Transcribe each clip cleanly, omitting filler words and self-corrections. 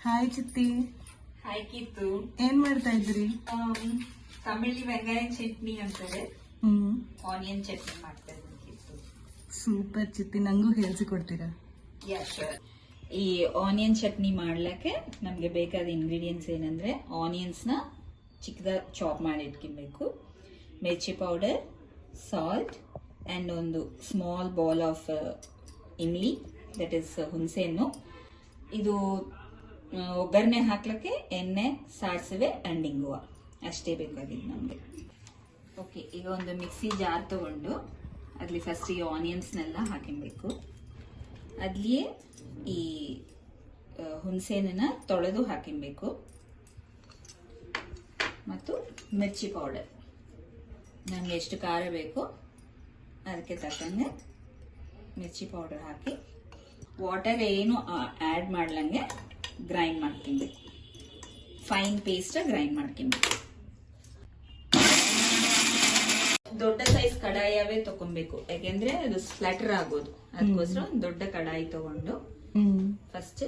Hi ಚಿತ್ತಿ. Hi ಕಿತ್ತು. ಏನ್ ಮಾಡ್ತಾ ಇದ್ರಿ? ತಮಿಳಿ ವೆಂಗಾಯ ಚಟ್ನಿ ಅಂತಾರೆ, ಆನಿಯನ್ ಚಟ್ನಿ ಮಾಡ್ತಾ ಇದ್ದೀನಿ ಕಿತ್ತು. ಸೂಪರ್ ಚಿತ್ತಿ, ನಂಗೂ ಹೇಳ್ಸಿಕೊಡ್ತೀರಾ? Ya sure. ಈ ಆನಿಯನ್ ಚಟ್ನಿ ಮಾಡ್ಲಿಕ್ಕೆ ನಮ್ಗೆ ಬೇಕಾದ ಇಂಗ್ರೀಡಿಯೆಂಟ್ಸ್ ಏನಂದ್ರೆ, ಆನಿಯನ್ಸ್ ನ ಚಿಕ್ಕದಾಗಿ ಚಾಪ್ ಮಾಡಿ ಇಟ್ಕೊಬೇಕು, ಮಿರ್ಚಿ ಪೌಡರ್, ಸಾಲ್ಟ್ ಅಂಡ್ ಒಂದು small ball of Imli, that is ಹುಣಸೆಹಣ್ಣು. ಇದು ಒಗ್ಗರಣೆ ಹಾಕ್ಲಿಕ್ಕೆ ಎಣ್ಣೆ, ಸಾಸಿವೆ ಅಂಡ್ ಇಂಗುವ ಅಷ್ಟೇ ಬೇಕಾಗಿದ್ದು ನಮಗೆ. ಓಕೆ, ಈಗ ಒಂದು ಮಿಕ್ಸಿ ಜಾರ್ ತಗೊಂಡು ಅದ್ಲಿ ಫಸ್ಟ್ ಈ ಆನಿಯನ್ಸ್ನೆಲ್ಲ ಹಾಕಿಬೇಕು. ಅದ್ಲಿಯೇ ಈ ಹುಣಸೆಹಣ್ಣನ್ನ ತೊಳೆದು ಹಾಕಿಬೇಕು ಮತ್ತು ಮಿರ್ಚಿ ಪೌಡರ್. ನಮ್ಗೆ ಎಷ್ಟು ಖಾರ ಬೇಕೋ ಅದಕ್ಕೆ ತಕ್ಕಂಗೆ ಮಿರ್ಚಿ ಪೌಡರ್ ಹಾಕಿ, ವಾಟರ್ ಏನು ಆ್ಯಡ್ ಮಾಡ್ಲಂಗೆ ಗ್ರೈಂಡ್ ಮಾಡ್ಕೊಬೇಕು. ಫೈನ್ ಪೇಸ್ಟ್ ಗ್ರೈಂಡ್ ಮಾಡ್ಕೊಬೇಕು. ದೊಡ್ಡ ಸೈಜ್ ಕಡಾಯವೇ ತಗೊಬೇಕು, ಯಾಕೆಂದ್ರೆ ಅದು ಸ್ಪ್ಲಾಟರ್ ಆಗೋದು. ಅದಕ್ಕೋಸ್ಕರ ಒಂದು ದೊಡ್ಡ ಕಡಾಯಿ ತಗೊಂಡು ಫಸ್ಟ್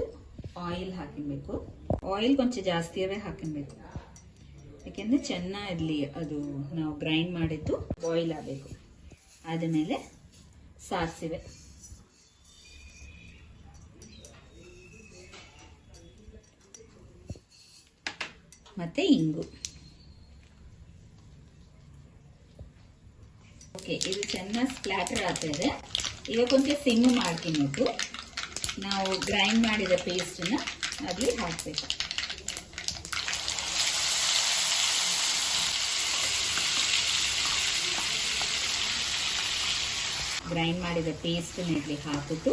ಆಯಿಲ್ ಹಾಕಿಬೇಕು. ಆಯಿಲ್ ಕೊಂಚ ಜಾಸ್ತಿಯವೇ ಹಾಕಿಬೇಕು, ಯಾಕೆಂದ್ರೆ ಚೆನ್ನಾಗಿ ಅದು ನಾವು ಗ್ರೈಂಡ್ ಮಾಡಿದ್ದು ಬಾಯ್ಲ್ ಆಗಬೇಕು. ಆದಮೇಲೆ ಸಾಸಿವೆ, ಮತ್ತೆ ಇಂಗು. ಓಕೆ, ಇದು ಚೆನ್ನಾಗಿ ಸ್ಪ್ಲಾಟರ್ ಆಗ್ತದೆ. ಈಗ ಕೊಂಚ ಸಿಮ್ ಮಾಡ್ಕೊಬೇಕು. ನಾವು ಗ್ರೈಂಡ್ ಮಾಡಿದ ಪೇಸ್ಟನ್ನ ಅಲ್ಲಿ ಹಾಕಬೇಕು. ಗ್ರೈಂಡ್ ಮಾಡಿದ ಪೇಸ್ಟ್ ಇಲ್ಲಿ ಹಾಕ್ಬಿಟ್ಟು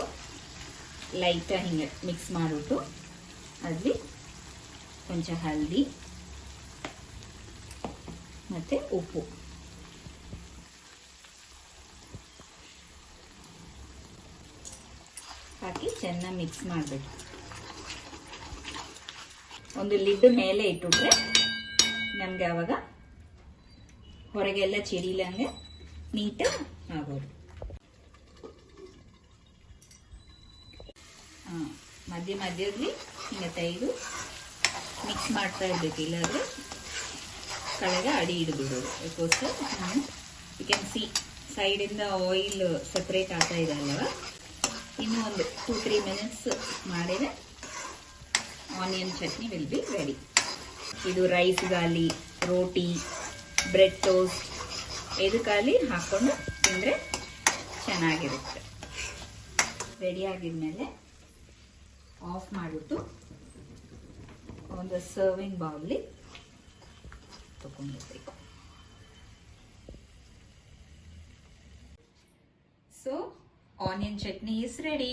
ಲೈಟಾಗಿ ಹಿಂಗೆ ಮಿಕ್ಸ್ ಮಾಡಿಬಿಟ್ಟು ಅಲ್ಲಿ ಕೊಂಚ ಹಲ್ದಿ ಮತ್ತೆ ಉಪ್ಪು ಹಾಕಿ ಚೆನ್ನಾಗಿ ಮಿಕ್ಸ್ ಮಾಡಬೇಕು. ಒಂದು ಲಿಡ್ ಮೇಲೆ ಇಟ್ಟುಬಿಟ್ರೆ ನಮ್ಗೆ ಆವಾಗ ಹೊರಗೆಲ್ಲ ಚಿಡಿಲಂಗೆ ನೀಟಾಗಿ ಆಗೋದು. ಮಧ್ಯ ಮಧ್ಯದಲ್ಲಿ ಹಿಂಗೆ ತೆಗೆದು ಮಿಕ್ಸ್ ಮಾಡ್ತಾ ಇರ್ಬೇಕು, ಇಲ್ಲಾಂದ್ರೆ ಕೆಳಗೆ ಅಡಿ ಹಿಡಿದ್ಬಿಡೋದು. ಅದಕ್ಕೋಸ್ಕರ ಯು ಕ್ಯಾನ್ ಸಿ ಸೈಡಿಂದ ಆಯಿಲ್ ಸೆಪ್ರೇಟ್ ಆಗ್ತಾ ಇದೆ ಅಲ್ಲವ. ಇನ್ನು ಒಂದು 2-3 ಮಿನಿಟ್ಸ್ ಮಾಡಿದರೆ onion chutney will be ready. ಇದು ರೈಸ್ಗಾಲಿ, ರೋಟಿ, ಬ್ರೆಡ್ ಟೋಸ್ಟ್ ಇದಕ್ಕಾಗಲಿ ಹಾಕ್ಕೊಂಡು ತಿಂದರೆ ಚೆನ್ನಾಗಿರುತ್ತೆ. ರೆಡಿ ಆಗಿದ್ಮೇಲೆ ಆಫ್ ಮಾಡಿಬಿಟ್ಟು ಒಂದು ಸರ್ವಿಂಗ್ ಬೌಲಿ ತಗೊಂಡಿರ್ಬೇಕು. So onion chutney is ready.